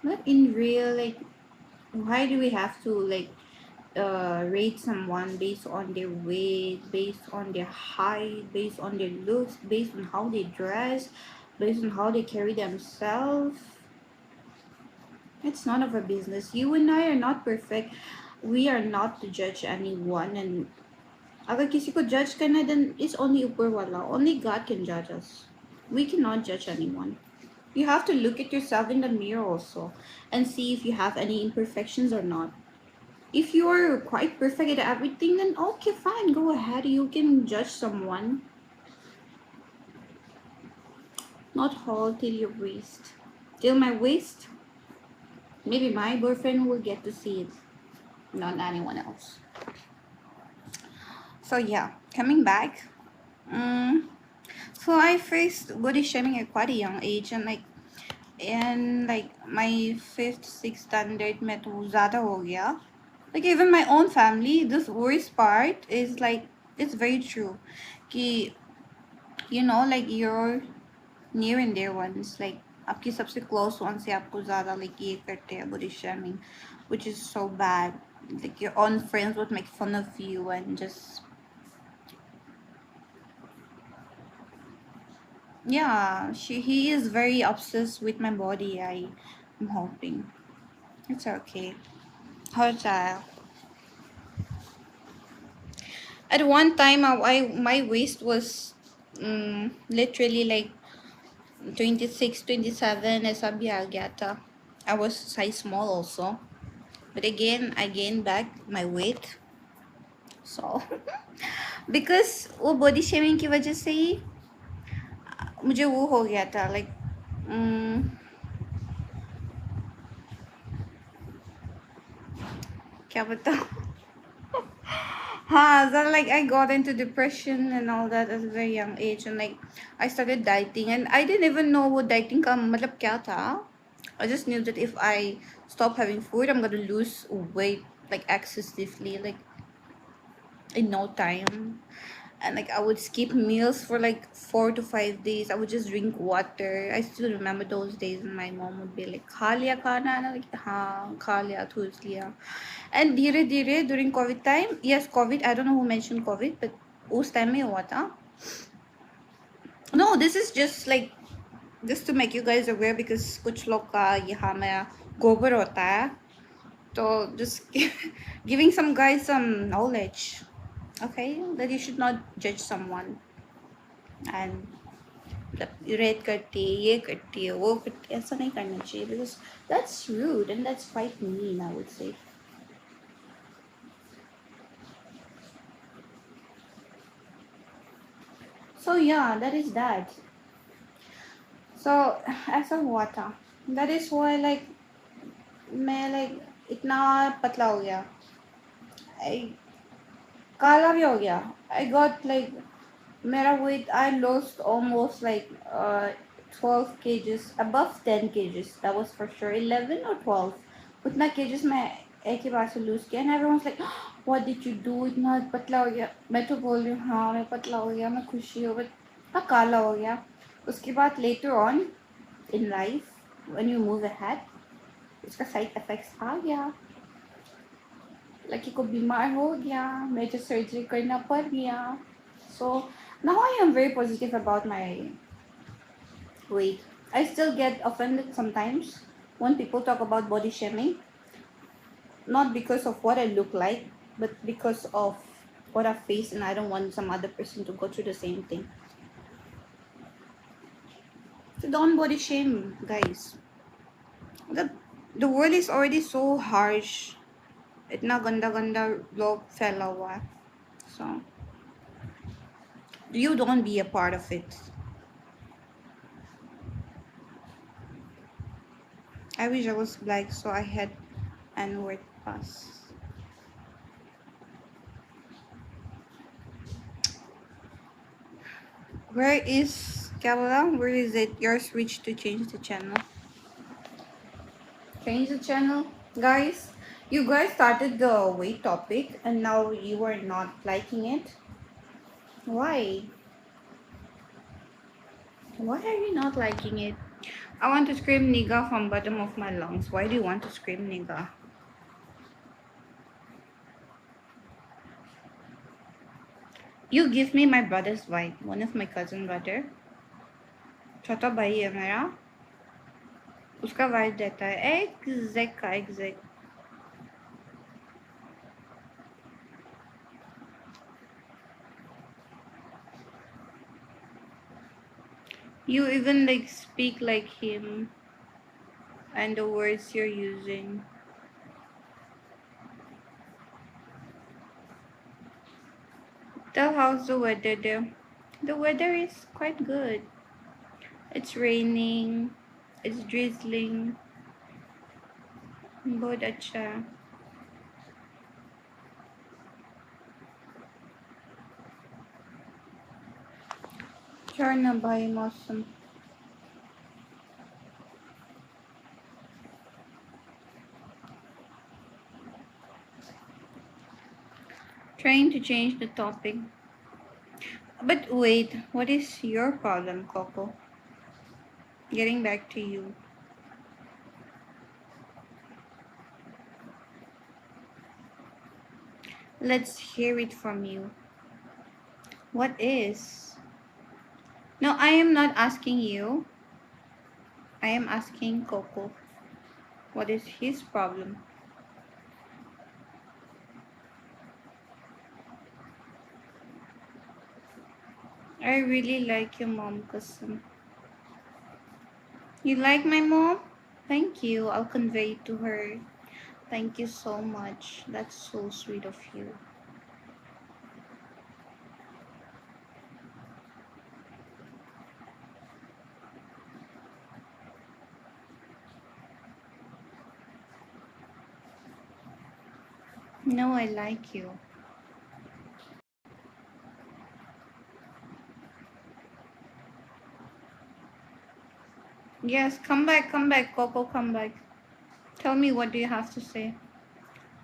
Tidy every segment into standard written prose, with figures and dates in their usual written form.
But in real, like, why do we have to like rate someone based on their weight, based on their height, based on their looks, based on how they dress, based on how they carry themselves? It's none of our business. You and I are not perfect. We are not to judge anyone. And agar kisi ko judge ka na, then it's only upar wala. Only God can judge us. We cannot judge anyone. You have to look at yourself in the mirror also and see if you have any imperfections or not. If you're quite perfect at everything, then okay, fine, go ahead. You can judge someone. Not whole till your waist. Till my waist, maybe my boyfriend will get to see it, not anyone else. So yeah, coming back. Mm, so I faced body shaming at quite a young age, and my fifth, sixth standard में तो ज़्यादा हो गया. Like even my own family, this worst part is like it's very true. कि like your near and dear ones, like आपकी सबसे close ones से आपको ज़्यादा like ये करते हैं body shaming, which is so bad. Like your own friends would make fun of you and just yeah, he is very obsessed with my body. I'm hoping it's okay. Hotel. At one time, my waist was literally like 26, 27 ऐसा भी आ गया था. I was size small also. But again, I gained back my weight. So, because वो body shaming की वजह से ही मुझे वो हो गया था like क्या बताऊँ. Then like I got into depression and all that at a very young age, and like I started dieting, and I didn't even know what dieting का मतलब क्या था. I just knew that if I stop having food, I'm gonna lose weight like excessively, like in no time. And like I would skip meals for like 4 to 5 days. I would just drink water. I still remember those days, and my mom would be like, "खा लिया खाना?" And I'm like, "हाँ, खा लिया, ठूस लिया." And धीरे धीरे during COVID time, yes, COVID. I don't know who mentioned COVID, but उस time में हुआ था. No, this is just to make you guys aware, because कुछ लोग का यहाँ में गोबर होता है. So just giving some guys some knowledge, okay, that you should not judge someone and rate करती है, ये करती है, वो करती है, ऐसा नहीं करना चाहिए, because that's rude and that's quite mean, I would say. So yeah, that is that. So ऐसा हुआ था. That is why like मैं like इतना पतला हो गया. I काला भी हो गया. I got like मेरा weight, I lost almost like 12 kgs, above 10 kgs, that was for sure. 11 or 12 उतना kgs मैं एक ही बार से lose किया. And everyone's like, what did you do, इतना पतला हो गया. मैं तो बोल रही हूँ हाँ मैं पतला हो गया, मैं खुशी हो, but हाँ काला हो गया. उसके बाद later on in life, when you move ahead, उसका side effects आ गया. लड़की को बीमार हो गया, मेजर सर्जरी करना पड़ गया. So now I am very positive about my weight. I still get offended sometimes when people talk about body shaming, not because of what I look like, but because of what I face, and I don't want some other person to go through the same thing. So don't body shame, guys. The world is already so harsh. इतना गंदा गंदा लोग फैला हुआ है. So you don't be a part of it. I wish I was black so I had N-word pass. Where is Kabbalah? Where is it? Your switch to change the channel. Change the channel, guys. You guys started the weight topic and now you are not liking it. Why? Why are you not liking it? I want to scream nigga from bottom of my lungs. Why do you want to scream nigga? You give me my brother's vibe. One of my cousin brother. छोटा भाई है मेरा. उसका vibe देता है. Exact. You even like speak like him. And the words you're using. Tell how's the weather there. The weather is quite good. It's raining. It's drizzling. बहुत अच्छा है. China भाई मौसम. Trying to change the topic. But wait, what is your problem, Coco? Getting back to you. Let's hear it from you. What is? No, I am not asking you. I am asking Coco. What is his problem? I really like your mom, Kasam. You like my mom? Thank you. I'll convey it to her. Thank you so much. That's so sweet of you. No, I like you. Yes, come back, Coco, come back. Tell me, what do you have to say?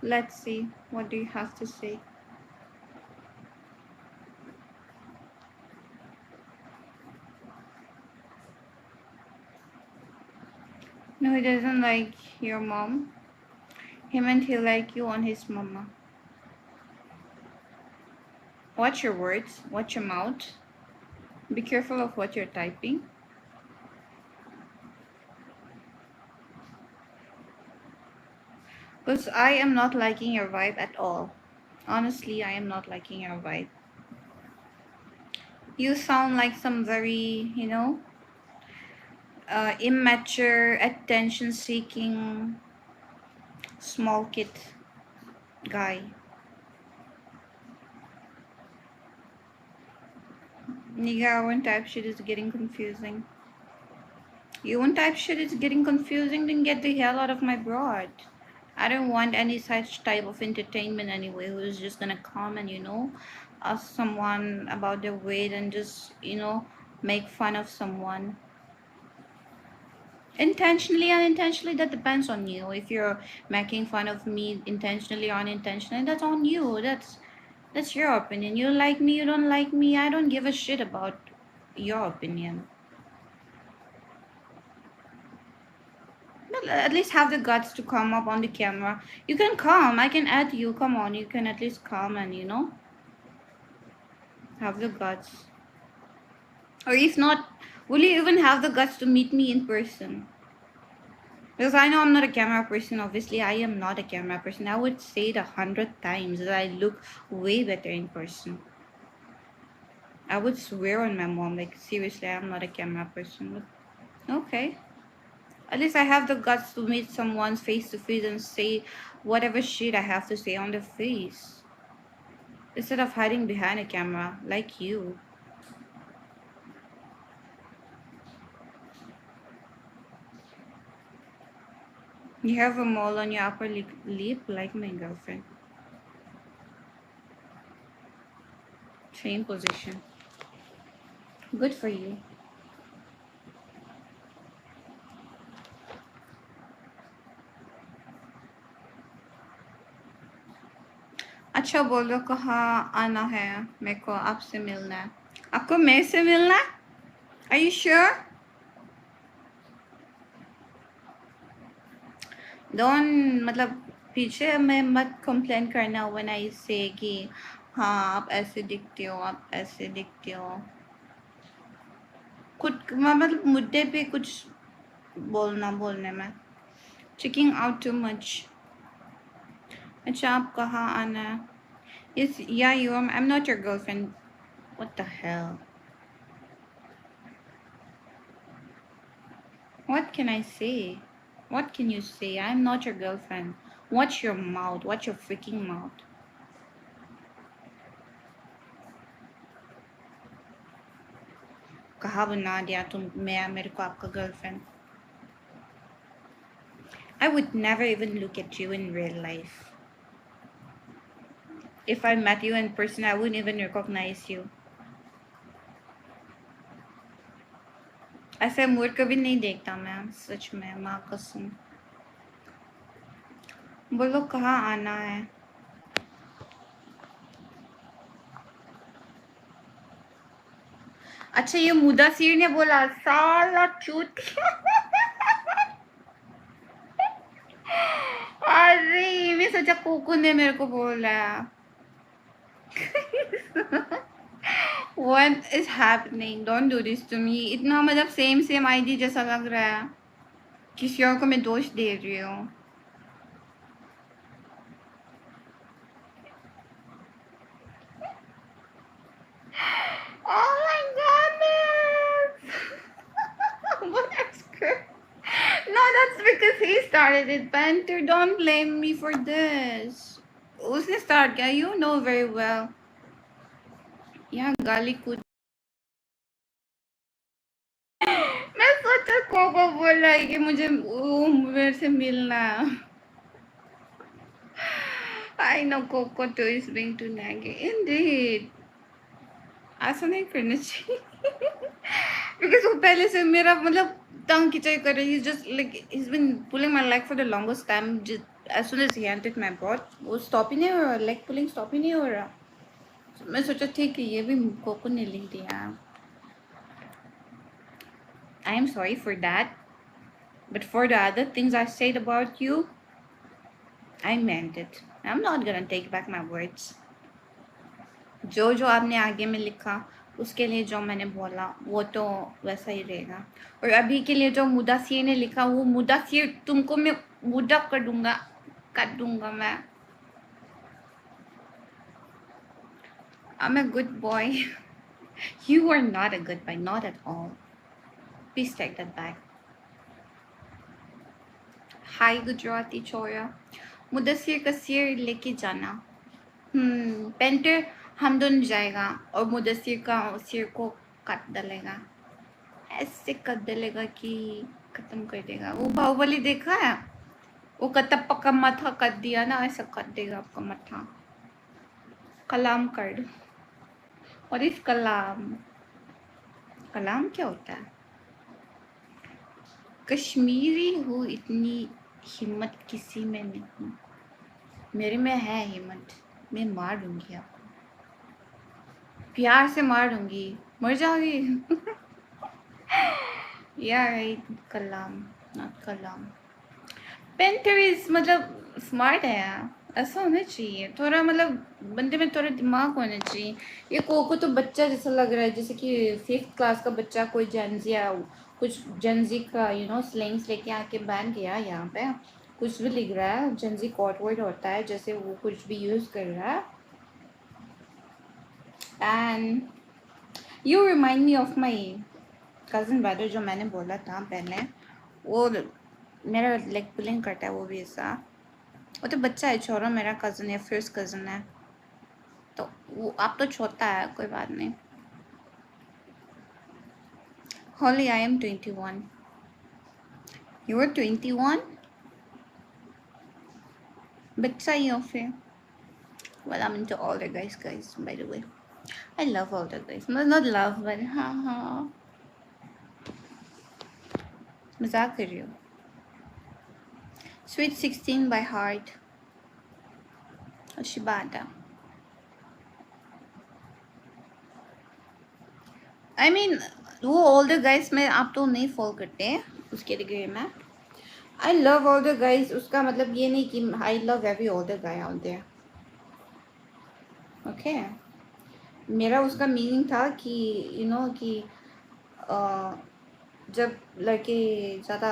Let's see. What do you have to say? No, he doesn't like your mom. He meant he like you on his mama. Watch your words. Watch your mouth. Be careful of what you're typing. Because I am not liking your vibe at all. Honestly, I am not liking your vibe. You sound like some very, immature, attention-seeking, small kid guy. Nigga, one type shit is getting confusing. You one type shit is getting confusing, then get the hell out of my broad. I don't want any such type of entertainment anyway, who's just gonna come and, ask someone about their weight and just, make fun of someone. Intentionally, unintentionally, that depends on you. If you're making fun of me intentionally or unintentionally, that's on you. That's your opinion. You like me, you don't like me. I don't give a shit about your opinion. But at least have the guts to come up on the camera. You can come. I can add you. Come on. You can at least come and, have the guts. Or if not, will you even have the guts to meet me in person? Because I know I'm not a camera person. Obviously, I am not a camera person. I would say it 100 times that I look way better in person. I would swear on my mom, like, seriously, I'm not a camera person. But okay. At least I have the guts to meet someone face to face and say whatever shit I have to say on their face. Instead of hiding behind a camera, like you. You have a mole on your upper lip, like my girlfriend. Same position. Good for you. अच्छा बोलो कहाँ आना है मेरे को आपसे मिलना है आपको मेरे से मिलना है Are you sure? डोंट मतलब पीछे में मत कंप्लेन करना व्हेन आई से कि हाँ आप ऐसे दिखते हो, आप ऐसे दिखते हो। खुद मतलब मुद्दे पे कुछ बोलने में चेकिंग आउट टू मच। अच्छा आप कहाँ आना है? Yes, yeah, I'm not your girlfriend. What the hell? What can I say? What can you say? I'm not your girlfriend. Watch your mouth. Watch your freaking mouth. कहाँ बना दिया तुम मैं मेरे को आपका girlfriend? I would never even look at you in real life. If I met you in person, I wouldn't even recognize you. ऐसे मुड़ कभी नहीं देखता मैं, सच में माँ कसम। बोलो कहाँ आना है? अच्छा ये मुदासिर ने बोला, साला चूतिया। अरे मैं सोचा कोको ने मेरे को बोला। What is happening? Don't do this to me. इतना मतलब सेम आईडी जैसा लग रहा है। किसी और को मैं दोष दे रही हूँ। Oh my goodness! What a script. No, that's because he started it. Panther, don't blame me for this. उसने start किया, you know very well. यहाँ गाली कूद। मैं सोचा कोको बोल रहा है कि मुझे मेरे से मिलना। I know Coco too is being too naggy. Indeed. ऐसा नहीं करना चाहिए। Because वो पहले से मेरा मतलब tongue खिंचाई कर रही है। Just like he's been pulling my leg for the longest time. Just as soon as he entered my boat, वो stop ही नहीं हो रहा, leg pulling stop ही नहीं हो रहा। मैं सोचा ठीक है ये भी कोको ने लिख दिया। I am sorry for that, but for the other things I said about you, I meant it. I'm not gonna take back my words. जो आपने आगे में लिखा उसके लिए जो मैंने बोला वो तो वैसा ही रहेगा। और अभी के लिए जो मुदासिर ने लिखा वो मुदासिर तुमको मैं मुद्दा कर दूंगा, काट दूंगा मैं। I'm a good boy. You are not a good boy, not at all. Please take that back. Hi Gujarati छोरा, मुदस्सिर का सिर लेके जाना। पेंटर हम दोनों जाएगा और मुदस्सिर का सिर को काट डालेगा, ऐसे कर डालेगा कि खत्म कर देगा। वो बाहुबली देखा है? वो कटप्पा का माथा काट दिया ना, ऐसा काट देगा आपका माथा। कलाम कर। और इस कलाम, कलाम क्या होता है? कश्मीरी हूँ, इतनी हिम्मत किसी में नहीं। मेरे में है हिम्मत, मैं मार दूंगी आपको, प्यार से मार दूंगी, मर जाओगी। यार कलाम, नॉट कलाम। पेंटरिस मतलब स्मार्ट है यार, ऐसा होना चाहिए थोड़ा, मतलब बंदे में थोड़ा दिमाग होना चाहिए। ये कोको तो बच्चा जैसा लग रहा है, जैसे कि 5th क्लास का बच्चा कोई जेंजी या कुछ जेंजी का स्लैंग्स लेके आके बैन किया यहाँ पे। कुछ भी लिख रहा है, जेंजी कॉट वर्ड होता है, जैसे वो कुछ भी यूज़ कर रहा है। And you remind me of my cousin brother, जो मैंने बोला था पहले, वो मेरा लेग पुलिंग करता है, वो भी ऐसा। वो तो बच्चा है, छोरा मेरा कज़न है, फर्स्ट कज़न है, तो वो आप तो छोटा है, कोई बात नहीं। Holly, I am 21. You are 21? बच्चा ही हो फिर। Well, I'm into older guys, by the way. I love older guys. Not love, but हाँ मजाक कर रही हूँ। Sweet 16 by heart. Shibata. I mean, वो older guys में आप तो नहीं फॉलो करते हैं उसके डिग्री में, I love all the guys, उसका मतलब ये नहीं कि I love every all the guy out there. Okay, मेरा उसका मीनिंग था कि कि अ, जब लड़के ज़्यादा